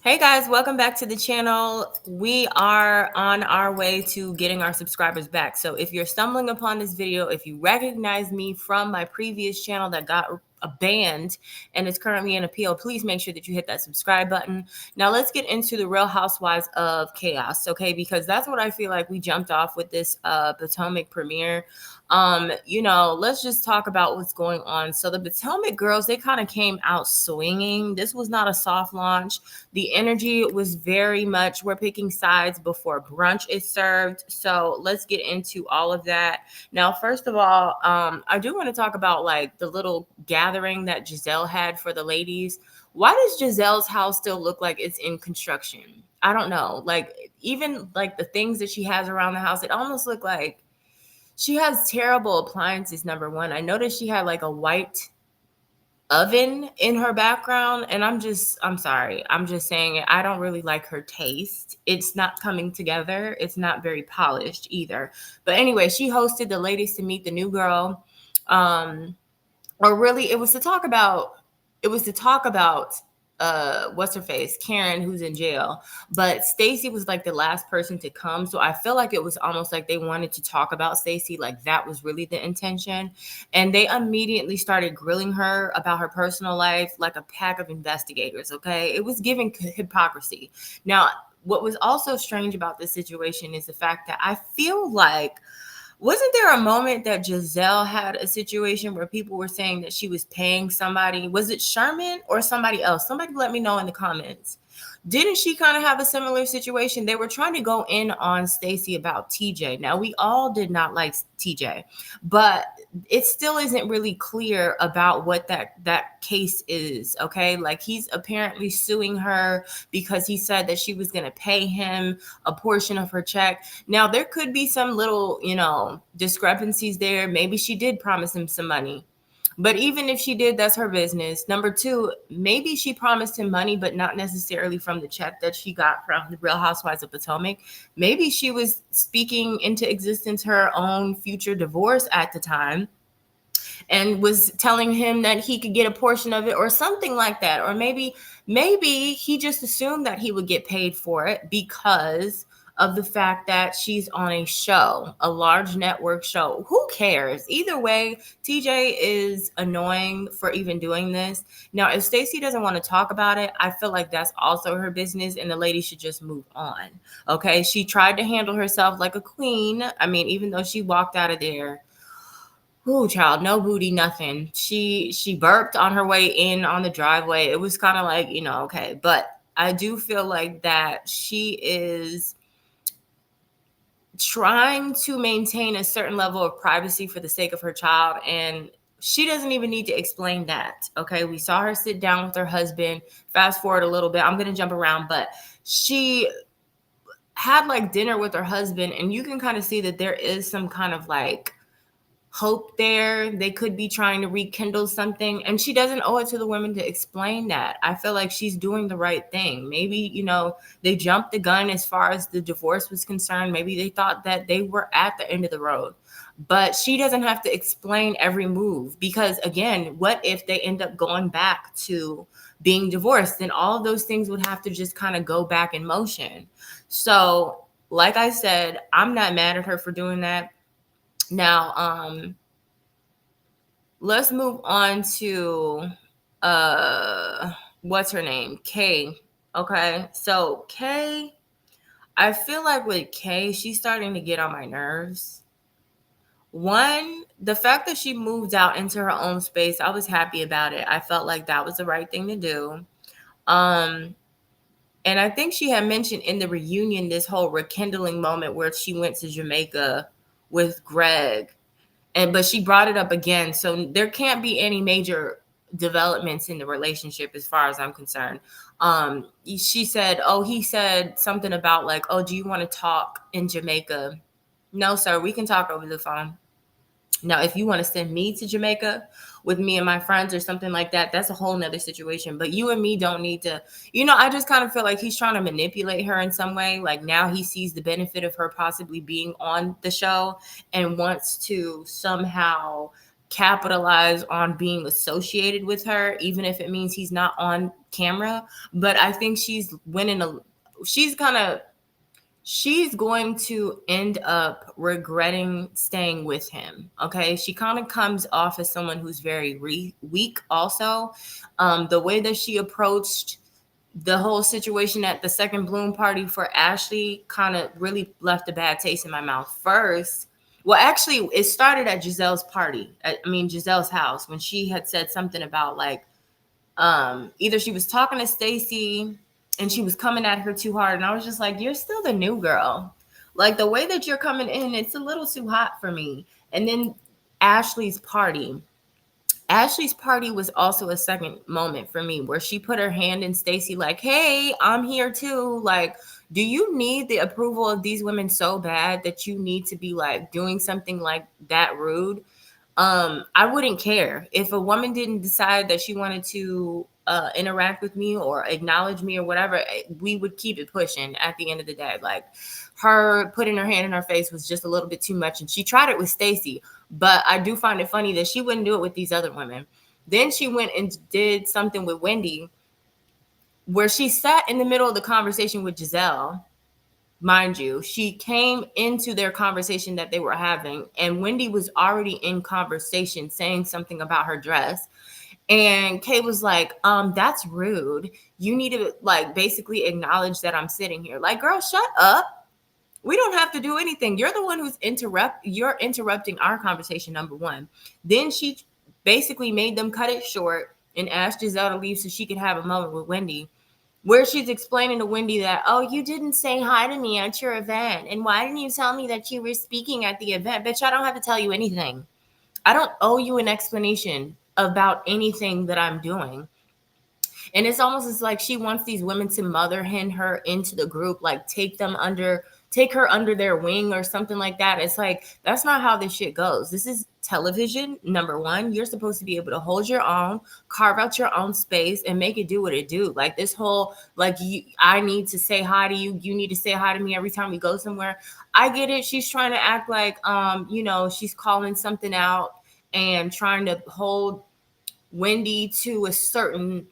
Hey guys, welcome back to the channel. We are on our way to getting our subscribers back. So if you're stumbling upon this video, if you recognize me from my previous channel that got banned and is currently in appeal, please make sure that you hit that subscribe button. Now let's get into the Real Housewives of Chaos, okay? Because that's what I feel like we jumped off with this Potomac premiere. Let's just talk about what's going on. So the Potomac girls, they kind of came out swinging. This was not a soft launch. The energy was very much, we're picking sides before brunch is served. So let's get into all of that. Now, first of all, I do want to talk about like the little gathering that Gizelle had for the ladies. Why does Giselle's house still look like it's in construction? I don't know. Like, even like the things that she has around the house, it almost look like she has terrible appliances. Number one, I noticed she had like a white oven in her background, and I'm sorry, I'm just saying it. I don't really like her taste. It's not coming together. It's not very polished either. But anyway, she hosted the ladies to meet the new girl. um or really, it was to talk about what's her face, Karen, who's in jail. But Stacey was like the last person to come, so I feel like it was almost like they wanted to talk about Stacey, like that was really the intention. And they immediately started grilling her about her personal life like a pack of investigators. Okay, it was giving hypocrisy. Now, what was also strange about this situation is the fact that I feel like, wasn't there a moment that Gizelle had a situation where people were saying that she was paying somebody? Was it Sherman or somebody else? Somebody let me know in the comments. Didn't she kind of have a similar situation? They were trying to go in on Stacey about TJ. Now, we all did not like TJ, but it still isn't really clear about what that case is. Okay, like he's apparently suing her because he said that she was going to pay him a portion of her check. Now, there could be some little, discrepancies there. Maybe she did promise him some money. But even if she did, that's her business. Number two, maybe she promised him money, but not necessarily from the check that she got from the Real Housewives of Potomac. Maybe she was speaking into existence her own future divorce at the time and was telling him that he could get a portion of it or something like that. Or maybe he just assumed that he would get paid for it because of the fact that she's on a show, a large network show. Who cares? Either way, TJ is annoying for even doing this. Now, if Stacey doesn't want to talk about it, I feel like that's also her business and the lady should just move on. Okay? She tried to handle herself like a queen. I mean, even though she walked out of there, ooh, child, no booty, nothing. She burped on her way in on the driveway. It was kind of like, okay. But I do feel like that she is trying to maintain a certain level of privacy for the sake of her child. And she doesn't even need to explain that. Okay. We saw her sit down with her husband. Fast forward a little bit. I'm going to jump around, but she had like dinner with her husband, and you can kind of see that there is some kind of like hope there. They could be trying to rekindle something, and she doesn't owe it to the women to explain that. I feel like she's doing the right thing. Maybe, they jumped the gun as far as the divorce was concerned. Maybe they thought that they were at the end of the road, but she doesn't have to explain every move, because again, what if they end up going back to being divorced? Then all of those things would have to just kind of go back in motion. So like I said, I'm not mad at her for doing that. Now, let's move on to what's her name? Kay. Okay. So Kay, I feel like with Kay, she's starting to get on my nerves. One, the fact that she moved out into her own space, I was happy about it. I felt like that was the right thing to do. Um, and I think she had mentioned in the reunion this whole rekindling moment where she went to Jamaica with Greg, but she brought it up again. So there can't be any major developments in the relationship as far as I'm concerned. She said, oh, he said something about like, oh, do you want to talk in Jamaica? No, sir, we can talk over the phone. Now, if you want to send me to Jamaica with me and my friends or something like that, that's a whole nother situation. But you and me don't need to, I just kind of feel like he's trying to manipulate her in some way. Like now he sees the benefit of her possibly being on the show and wants to somehow capitalize on being associated with her, even if it means he's not on camera. But I think she's winning she's kind of she's going to end up regretting staying with him. Okay. She kind of comes off as someone who's very weak, also. The way that she approached the whole situation at the second bloom party for Ashley kind of really left a bad taste in my mouth first. Well, actually, it started at Gizelle's party. Gizelle's house, when she had said something about like, either she was talking to Stacey and she was coming at her too hard. And I was just like, you're still the new girl. Like, the way that you're coming in, it's a little too hot for me. And then Ashley's party. Ashley's party was also a second moment for me where she put her hand in Stacey like, hey, I'm here too. Like, do you need the approval of these women so bad that you need to be like doing something like that rude? I wouldn't care if a woman didn't decide that she wanted to interact with me or acknowledge me or whatever. We would keep it pushing at the end of the day. Like, her putting her hand in her face was just a little bit too much. And she tried it with Stacey, but I do find it funny that she wouldn't do it with these other women. Then she went and did something with Wendy where she sat in the middle of the conversation with Gizelle. Mind you, she came into their conversation that they were having, and Wendy was already in conversation saying something about her dress. And Kay was like, that's rude. You need to like basically acknowledge that I'm sitting here. Like, girl, shut up. We don't have to do anything. You're the one who's you're interrupting our conversation, number one. Then she basically made them cut it short and asked Gizelle to leave so she could have a moment with Wendy, where she's explaining to Wendy that, oh, you didn't say hi to me at your event. And why didn't you tell me that you were speaking at the event? Bitch, I don't have to tell you anything. I don't owe you an explanation about anything that I'm doing. And it's almost as like she wants these women to mother hen her into the group, like take her under their wing or something like that. It's like, that's not how this shit goes. This is television. Number one, you're supposed to be able to hold your own, carve out your own space and make it do what it do. Like, this whole, like, I need to say hi to you. You need to say hi to me every time we go somewhere. I get it. She's trying to act like, she's calling something out and trying to hold Wendy to a certain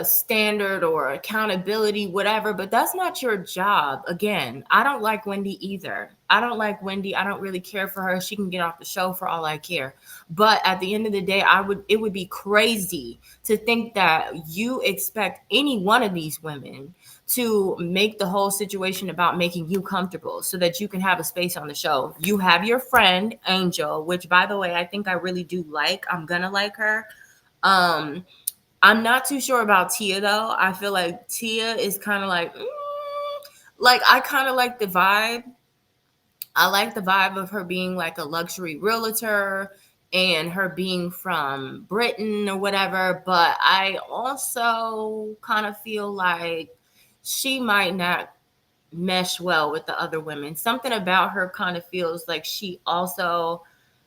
standard or accountability, whatever, but that's not your job. Again, I don't like Wendy either. I don't like Wendy. I don't really care for her. She can get off the show for all I care. But at the end of the day, it would be crazy to think that you expect any one of these women to make the whole situation about making you comfortable so that you can have a space on the show. You have your friend Angel, which, by the way, I think I really do like. I'm gonna like her. I'm not too sure about Tia, though. I feel like Tia is kind of like, like, I kind of like the vibe. I like the vibe of her being like a luxury realtor and her being from Britain or whatever. But I also kind of feel like she might not mesh well with the other women. Something about her kind of feels like she also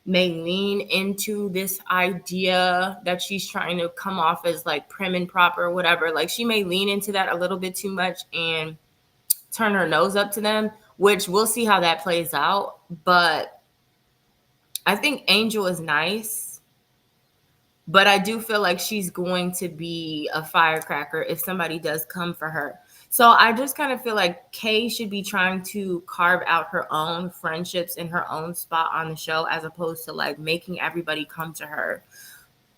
may lean into this idea that she's trying to come off as like prim and proper or whatever. Like, she may lean into that a little bit too much and turn her nose up to them, which we'll see how that plays out. But I think Angel is nice, but I do feel like she's going to be a firecracker if somebody does come for her. So I just kind of feel like Kay should be trying to carve out her own friendships in her own spot on the show, as opposed to like making everybody come to her.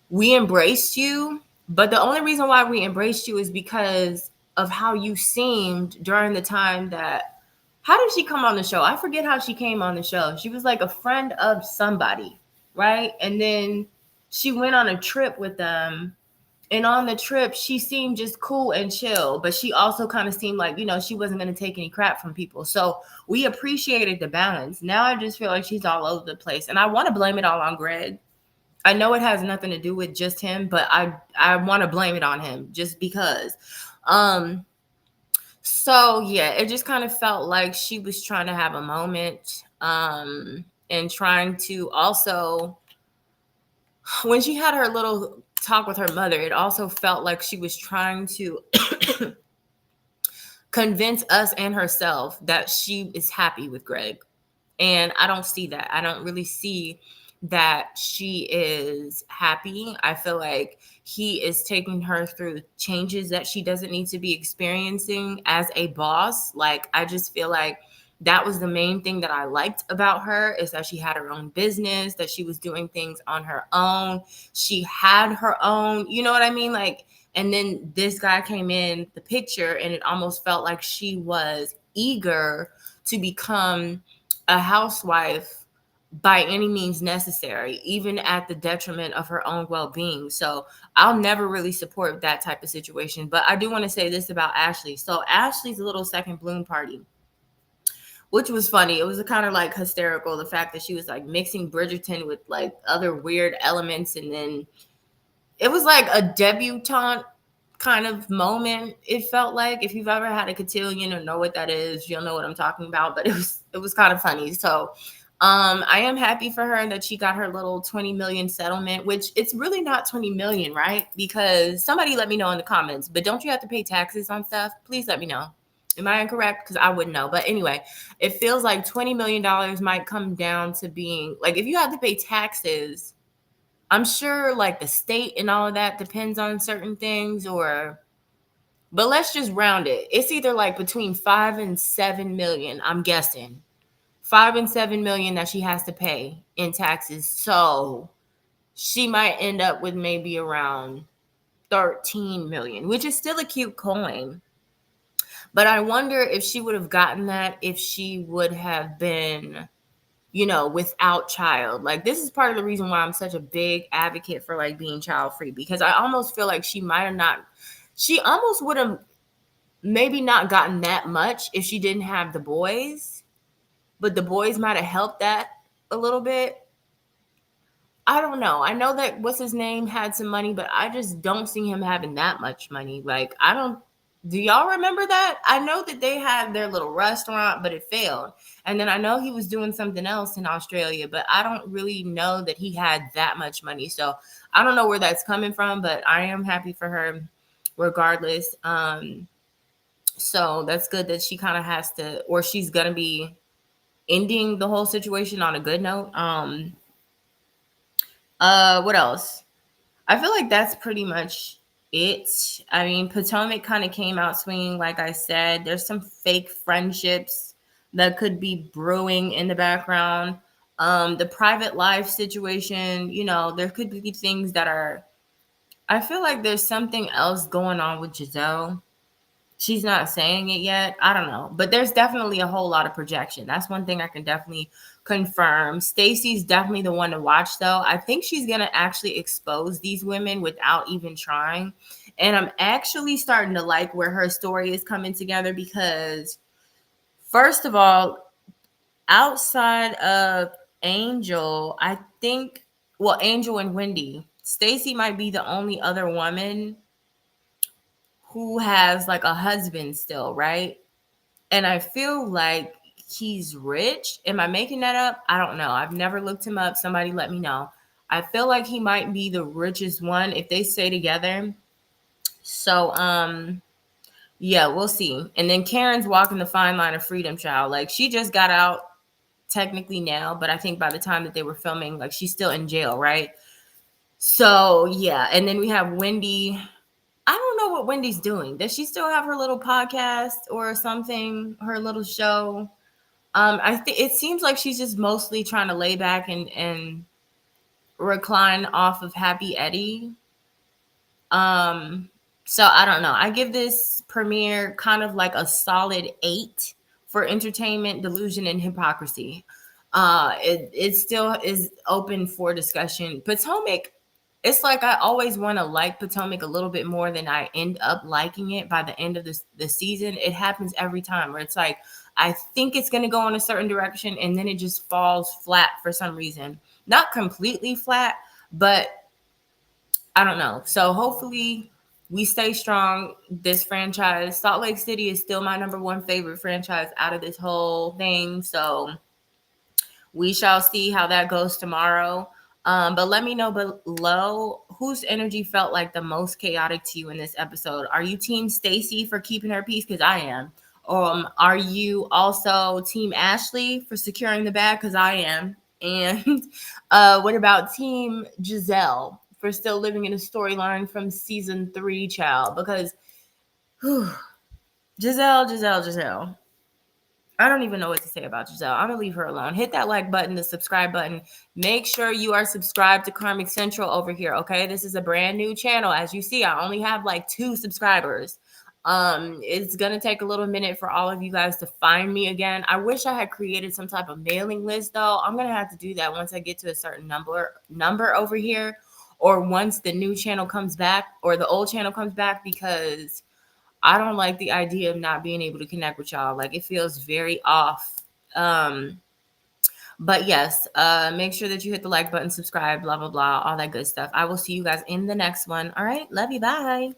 We embraced you, but the only reason why we embraced you is because of how you seemed during the time that, how did she come on the show? I forget how she came on the show. She was like a friend of somebody, right? And then she went on a trip with them. And on the trip, she seemed just cool and chill, but she also kind of seemed like, she wasn't going to take any crap from people. So we appreciated the balance. Now I just feel like she's all over the place. And I want to blame it all on Greg. I know it has nothing to do with just him, but I want to blame it on him just because. So yeah, it just kind of felt like she was trying to have a moment and trying to also, when she had her little talk with her mother, it also felt like she was trying to convince us and herself that she is happy with Greg. And I don't see that. I don't really see that she is happy. I feel like he is taking her through changes that she doesn't need to be experiencing as a boss. Like, I just feel like that was the main thing that I liked about her, is that she had her own business, that she was doing things on her own. She had her own, you know what I mean? Like, and then this guy came in the picture and it almost felt like she was eager to become a housewife by any means necessary, even at the detriment of her own well-being. So I'll never really support that type of situation. But I do want to say this about Ashley. So Ashley's little second bloom party, which was funny. It was kind of like hysterical, the fact that she was like mixing Bridgerton with like other weird elements. And then it was like a debutante kind of moment. It felt like, if you've ever had a cotillion or know what that is, you'll know what I'm talking about. But it was kind of funny. So I am happy for her that she got her little 20 million settlement, which it's really not 20 million, right? Because somebody let me know in the comments, but don't you have to pay taxes on stuff? Please let me know. Am I incorrect? Because I wouldn't know. But anyway, it feels like $20 million might come down to being like, if you have to pay taxes, I'm sure like the state and all of that depends on certain things, but let's just round it. It's either like between 5 and 7 million, I'm guessing. 5 and 7 million that she has to pay in taxes. So she might end up with maybe around 13 million, which is still a cute coin. But I wonder if she would have gotten that if she would have been, without child. Like, this is part of the reason why I'm such a big advocate for like being child free, because I almost feel like she almost would have maybe not gotten that much if she didn't have the boys, but the boys might have helped that a little bit. I don't know. I know that what's his name had some money, but I just don't see him having that much money. Like, I don't. Do y'all remember that? I know that they had their little restaurant, but it failed. And then I know he was doing something else in Australia, but I don't really know that he had that much money. So I don't know where that's coming from, but I am happy for her regardless. So that's good that she kind of has to, or she's going to be ending the whole situation on a good note. What else? I feel like that's pretty much it. I mean, Potomac kind of came out swinging, like I said. There's some fake friendships that could be brewing in the background. The private life situation, there could be things that are. I feel like there's something else going on with Gizelle. She's not saying it yet. I don't know. But there's definitely a whole lot of projection. That's one thing I can definitely confirm. Stacey's definitely the one to watch, though. I think she's going to actually expose these women without even trying. And I'm actually starting to like where her story is coming together because, first of all, outside of Angel, I think, well, Angel and Wendy, Stacey might be the only other woman who has like a husband still, right? And I feel like he's rich. Am I making that up? I don't know. I've never looked him up. Somebody let me know. I feel like he might be the richest one if they stay together. So yeah, we'll see. And then Karen's walking the fine line of freedom, child. Like, she just got out technically now, but I think by the time that they were filming, like, she's still in jail, right? So yeah. And then we have Wendy. I don't know what Wendy's doing. Does she still have her little podcast or something, her little show? I think it seems like she's just mostly trying to lay back and recline off of Happy Eddie. So I don't know. I give this premiere kind of like a solid 8 for entertainment, delusion, and hypocrisy. It still is open for discussion. Potomac, it's like I always want to like Potomac a little bit more than I end up liking it by the end of the season. It happens every time where it's like I think it's going to go in a certain direction and then it just falls flat for some reason. Not completely flat, but I don't know. So hopefully we stay strong. This franchise, Salt Lake City, is still my number one favorite franchise out of this whole thing. So we shall see how that goes tomorrow. But let me know below whose energy felt like the most chaotic to you in this episode. Are you team Stacey for keeping her peace? Because I am. Are you also team Ashley for securing the bag? Because I am. And what about Team Gizelle for still living in a storyline from season 3, child? Because whew, Giselle. I don't even know what to say about Gizelle. I'm gonna leave her alone. Hit that like button, the subscribe button. Make sure you are subscribed to Karmic Central over here. Okay, this is a brand new channel. As you see, I only have like 2 subscribers. It's gonna take a little minute for all of you guys to find me again. I wish I had created some type of mailing list though. I'm gonna have to do that once I get to a certain number over here, or once the new channel comes back or the old channel comes back, because I don't like the idea of not being able to connect with y'all. Like, it feels very off. Um, but yes, make sure that you hit the like button, subscribe, blah, blah, blah, all that good stuff. I will see you guys in the next one. All right. Love you. Bye.